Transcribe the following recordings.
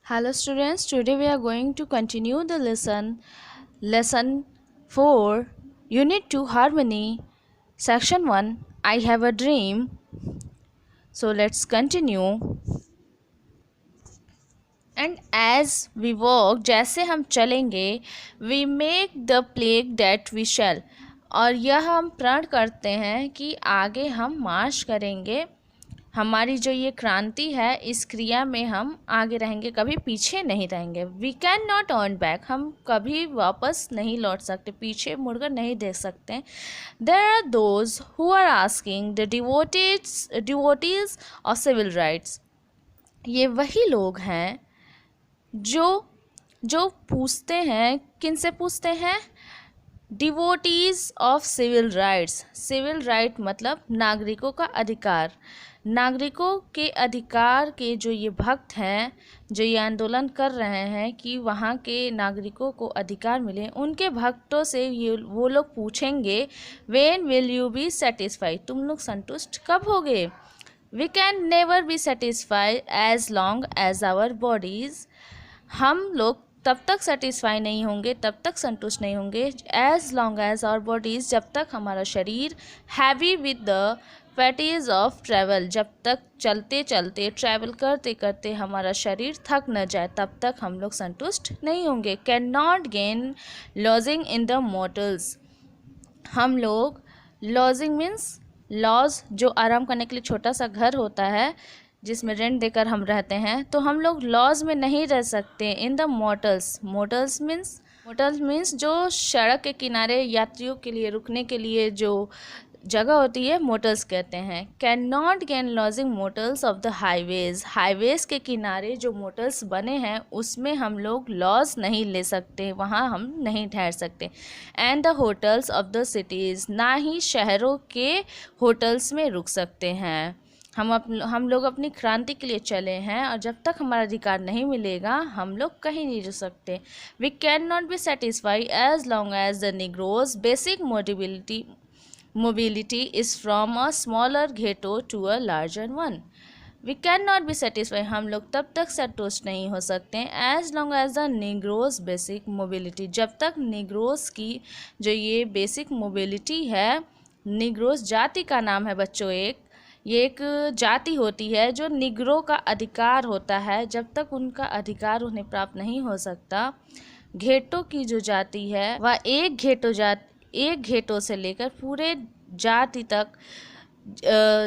Hello students, today we are going to continue the lesson 4, Unit 2 Harmony, Section 1, I have a dream. So let's continue. And as we walk, जैसे हम चलेंगे, we make the plague that we shall. और यह हम प्रण करते हैं कि आगे हम मार्च करेंगे। हमारी जो ये क्रांति है, इस क्रिया में हम आगे रहेंगे, कभी पीछे नहीं रहेंगे। We can not turn back, हम कभी वापस नहीं लौट सकते, पीछे मुड़कर नहीं देख सकते। There are those who are asking the devotees of civil rights. ये वही लोग हैं जो पूछते हैं, किन से पूछते हैं? Devotees of civil rights. Civil right मतलब नागरिकों का अधिकार। नागरिकों के अधिकार के जो ये भक्त हैं, जो ये आंदोलन कर रहे हैं कि वहाँ के नागरिकों को अधिकार मिले, उनके भक्तों से ये वो लोग पूछेंगे, when will you be satisfied, तुम लोग संतुष्ट कब होगे? We can never be satisfied as long as our bodies. हम लोग तब तक सेटिस्फाई नहीं होंगे, तब तक संतुष्ट नहीं होंगे, as long as our bodies, जब तक हमारा शरीर heavy with the fatigues of travel, जब तक चलते चलते ट्रैवल करते करते हमारा शरीर थक न जाए, तब तक हम लोग संतुष्ट नहीं होंगे। Can not gain lodging in the motels. हम लोग लॉजिंग मीन्स लॉज, जो आराम करने के लिए छोटा सा घर होता है जिसमें रेंट देकर हम रहते हैं, तो हम लोग लॉज में नहीं रह सकते। In the motels, motels means जो सड़क के किनारे यात्रियों के लिए रुकने के लिए जो जगह होती है, मोटल्स कहते हैं। Can not gain lodging motels of the highways. Highways के किनारे जो मोटल्स बने हैं उसमें हम लोग लॉज नहीं ले सकते, वहाँ हम नहीं ठहर सकते। And the hotels of the cities, ना ही शहरों के होटल्स में रुक सकते हैं। हम लोग अपनी क्रांति के लिए चले हैं, और जब तक हमारा अधिकार नहीं मिलेगा हम लोग कहीं नहीं रुक सकते। We can not be satisfied as long as the Negro's basic mobility is from a smaller ghetto to a larger one. We can not be satisfied, हम लोग तब तक संतुष्ट नहीं हो सकते as long as the Negro's basic mobility, जब तक निग्रोज की जो ये बेसिक मोबिलिटी है, निग्रोज जाति का नाम है बच्चों, ये एक जाति होती है जो निग्रो का अधिकार होता है, जब तक उनका अधिकार उन्हें प्राप्त नहीं हो सकता। घेटों की जो जाति है वह एक घेटों से लेकर पूरे जाति तक,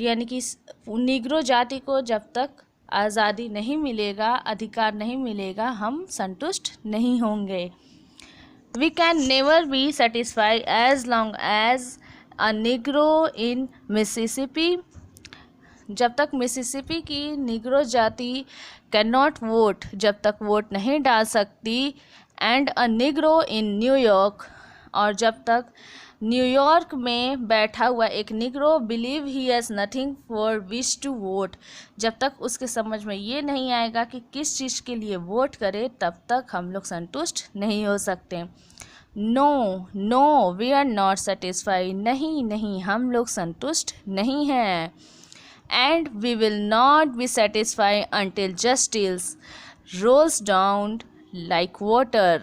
यानी कि निग्रो जाति को जब तक आज़ादी नहीं मिलेगा, अधिकार नहीं मिलेगा, हम संतुष्ट नहीं होंगे। We can never be satisfied as long as a Negro in Mississippi, जब तक मिसिसिपी की निग्रो जाति कैन नॉट वोट, जब तक वोट नहीं डाल सकती, and a Negro in New York, और जब तक न्यूयॉर्क में बैठा हुआ एक Negro believe he has nothing for which to vote, जब तक उसके समझ में ये नहीं आएगा कि किस चीज़ के लिए वोट करे, तब तक हम लोग संतुष्ट नहीं हो सकते। No we are not satisfied, नहीं हम लोग संतुष्ट नहीं हैं। And we will not be satisfied until justice rolls down like water,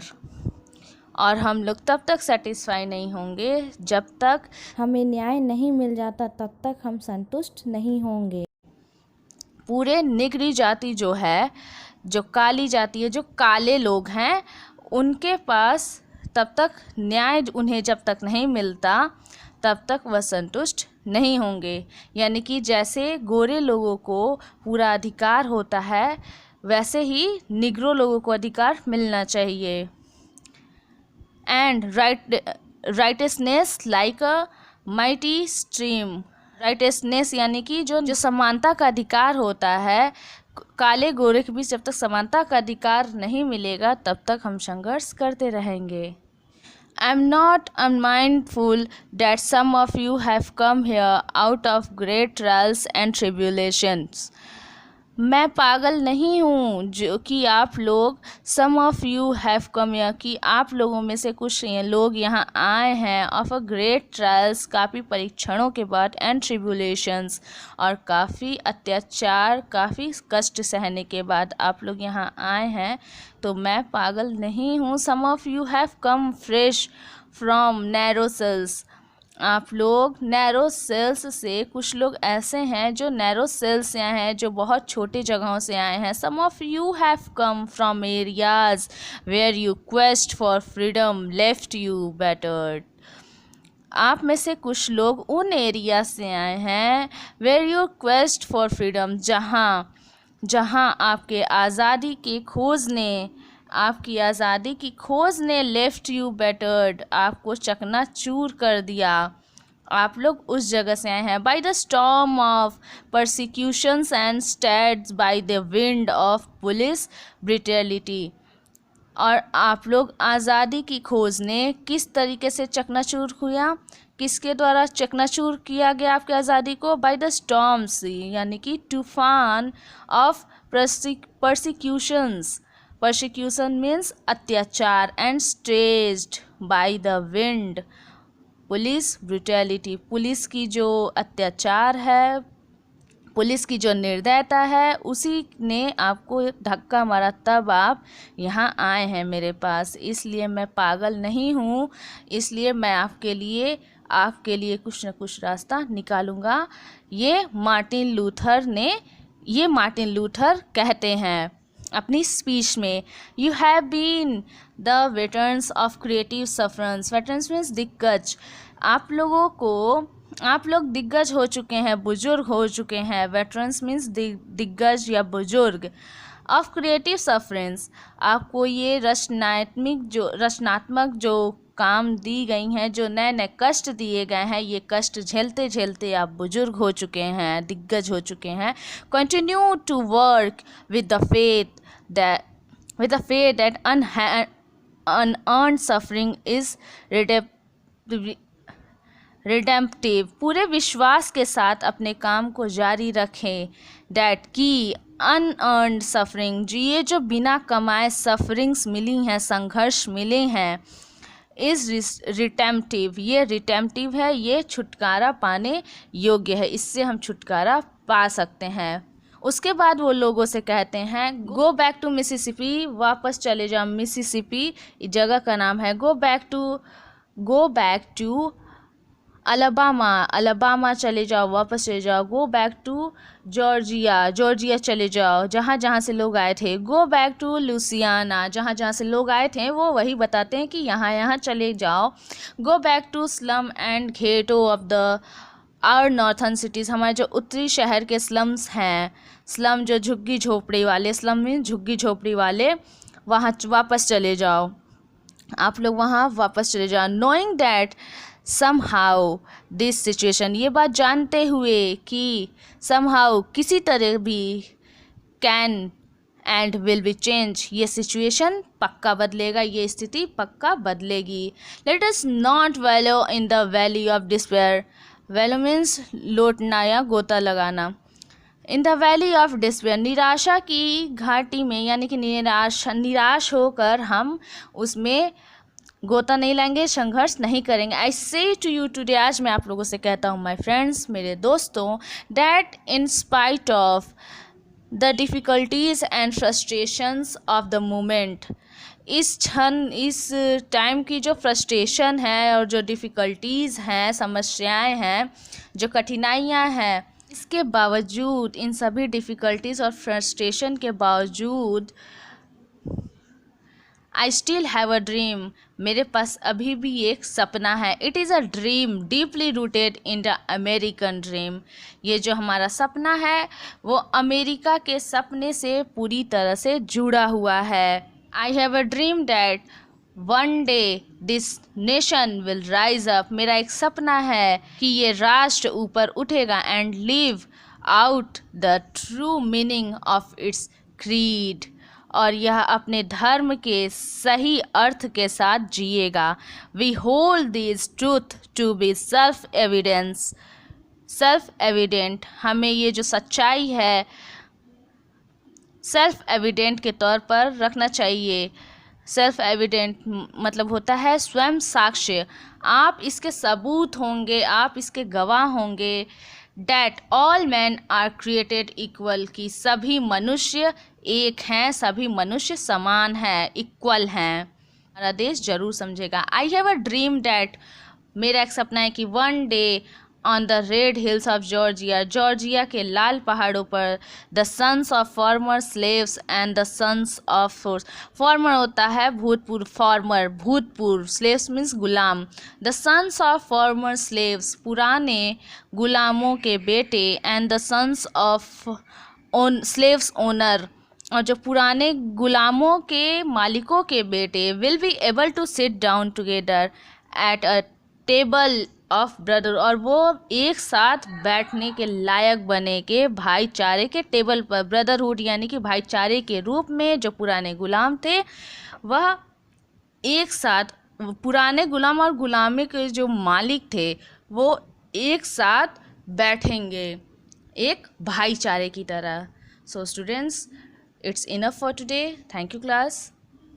और हम लोग तब तक सेटिस्फाई नहीं होंगे जब तक हमें न्याय नहीं मिल जाता, तब तक हम संतुष्ट नहीं होंगे। पूरे निगरी जाति जो है, जो काली जाति है, जो काले लोग हैं, उनके पास तब तक न्याय उन्हें जब तक नहीं मिलता, तब तक वह संतुष्ट नहीं होंगे। यानी कि जैसे गोरे लोगों को पूरा अधिकार होता है, वैसे ही निग्रो लोगों को अधिकार मिलना चाहिए। And righteousness like a mighty stream, righteousness यानी कि जो समानता का अधिकार होता है, काले गोरे के बीच जब तक समानता का अधिकार नहीं मिलेगा, तब तक हम संघर्ष करते रहेंगे। I am not unmindful that some of you have come here out of great trials and tribulations. मैं पागल नहीं हूँ जो कि आप लोग some of you have come here, कि आप लोगों में से कुछ लोग यहाँ आए हैं ऑफ अ ग्रेट ट्रायल्स, काफ़ी परीक्षणों के बाद, एंड ट्रिब्यूलेशंस, और काफ़ी अत्याचार, काफ़ी कष्ट सहने के बाद आप लोग यहाँ आए हैं। तो मैं पागल नहीं हूँ। Some of you have come fresh from narrow cells, आप लोग नैरो सेल्स से, कुछ लोग ऐसे हैं जो नैरो सेल्स से आए हैं, जो बहुत छोटी जगहों से आए हैं। Some of you have come from areas where you quest for freedom left you battered, आप में से कुछ लोग उन एरिया से आए हैं where you quest for freedom, जहाँ आपके आज़ादी की खोज ने लेफ्ट यू बेटर्ड, आपको चकनाचूर कर दिया। आप लोग उस जगह से आए हैं। By the storm of persecutions and staggered by the wind of police brutality, और आप लोग आज़ादी की खोज ने किस तरीके से चकनाचूर हुआ, किसके द्वारा चकनाचूर किया गया आपकी आज़ादी को? बाय द स्टॉर्म्स, यानी कि तूफान ऑफ परसिक्यूशंस, परसिक्यूशन मीन्स अत्याचार, and stressed bye the wind police brutality, police की जो अत्याचार है, पुलिस की जो निर्दयता है, उसी ने आपको धक्का मारा, तब आप यहाँ आए हैं मेरे पास। इसलिए मैं पागल नहीं हूँ, इसलिए मैं आपके लिए कुछ न कुछ रास्ता निकालूंगा। ये मार्टिन लूथर कहते हैं अपनी स्पीच में। You have been the veterans of creative sufferings, veterans means दिग्गज, आप लोग दिग्गज हो चुके हैं, बुजुर्ग हो चुके हैं। वेटरन्स मीन्स दिग्गज या बुजुर्ग। ऑफ क्रिएटिव सफरेंस, आपको ये रचनात्मक जो काम दी गई हैं, जो नए नए कष्ट दिए गए हैं, ये कष्ट झेलते झेलते आप बुजुर्ग हो चुके हैं, दिग्गज हो चुके हैं। Continue to work with the faith that unearned suffering is redemptive, पूरे विश्वास के साथ अपने काम को जारी रखें। डैट की अनअर्नड सफरिंग, जो ये जो बिना कमाए सफरिंग्स मिली हैं, संघर्ष मिले हैं, इज रिटेम्पटिव, ये रिटेम्पटिव है, ये छुटकारा पाने योग्य है, इससे हम छुटकारा पा सकते हैं। उसके बाद वो लोगों से कहते हैं गो बैक टू मिसिसिपी, वापस चले जाओ मिसिसिपी, जगह का नाम है। गो बैक टू अलाबामा चले जाओ, वापस चले जाओ। गो बैक टू जॉर्जिया चले जाओ, जहाँ से लोग आए थे। गो बैक टू लुसियाना, जहाँ से लोग आए थे वो वही बताते हैं कि यहाँ चले जाओ। Go back to slum and ghetto of the our northern cities, हमारे जो उत्तरी शहर के स्लम्स हैं, स्लम जो झुग्गी झोपड़ी वाले, स्लम मीन झुग्गी झोपड़ी वाले, वहाँ वापस चले जाओ, आप लोग वहाँ वापस चले जाओ। Knowing that somehow this situation, ये बात जानते हुए कि somehow किसी तरह भी can and will be change, ये सिचुएशन पक्का बदलेगा, ये स्थिति पक्का बदलेगी। Let us not वैलो in the valley of despair, वैलो means लौटना या गोता लगाना। In the valley of despair, निराशा की घाटी में, यानी कि निराश होकर हम उसमें गोता नहीं लेंगे, संघर्ष नहीं करेंगे। आई से टू यू टुडे, आज मैं आप लोगों से कहता हूँ माय फ्रेंड्स, मेरे दोस्तों, that in spite of the difficulties and frustrations of the moment, इस टाइम की जो फ्रस्ट्रेशन है और जो डिफ़िकल्टीज़ हैं, समस्याएं हैं, जो कठिनाइयाँ हैं, इसके बावजूद, इन सभी डिफ़िकल्टीज़ और फ्रस्ट्रेशन के बावजूद, I still have a dream, मेरे पास अभी भी एक सपना है। It is a dream deeply rooted in the American dream, ये जो हमारा सपना है वो अमेरिका के सपने से पूरी तरह से जुड़ा हुआ है। I have a dream that one day this nation will rise up, मेरा एक सपना है कि ये राष्ट्र ऊपर उठेगा, and live out the true meaning of its creed, और यह अपने धर्म के सही अर्थ के साथ जिएगा। We hold this truth to be self evident, हमें ये जो सच्चाई है सेल्फ एविडेंट के तौर पर रखना चाहिए। सेल्फ एविडेंट मतलब होता है स्वयं साक्ष्य, आप इसके सबूत होंगे, आप इसके गवाह होंगे। That all man are created equal, कि सभी मनुष्य एक हैं, सभी मनुष्य समान हैं, इक्वल हैं। हमारा देश जरूर समझेगा। I have a dream that, मेरा एक सपना है कि one day on the red hills of Georgia, Georgia के लाल पहाड़ों पर, the sons of former slaves and the sons of former होता है भूतपूर्व, फॉर्मर भूतपूर्व, स्लेव्स मीन्स गुलाम, the sons of former slaves पुराने गुलामों के बेटे, and the sons of slaves owner, और जो पुराने गुलामों के मालिकों के बेटे, will be able to sit down together at a table of brother, और वो एक साथ बैठने के लायक बने के भाईचारे के टेबल पर, ब्रदरहुड यानी कि भाईचारे के रूप में जो पुराने गुलाम थे वह एक साथ, पुराने गुलाम और गुलामी के जो मालिक थे वो एक साथ बैठेंगे एक भाईचारे की तरह। So students, it's enough for today. Thank you class.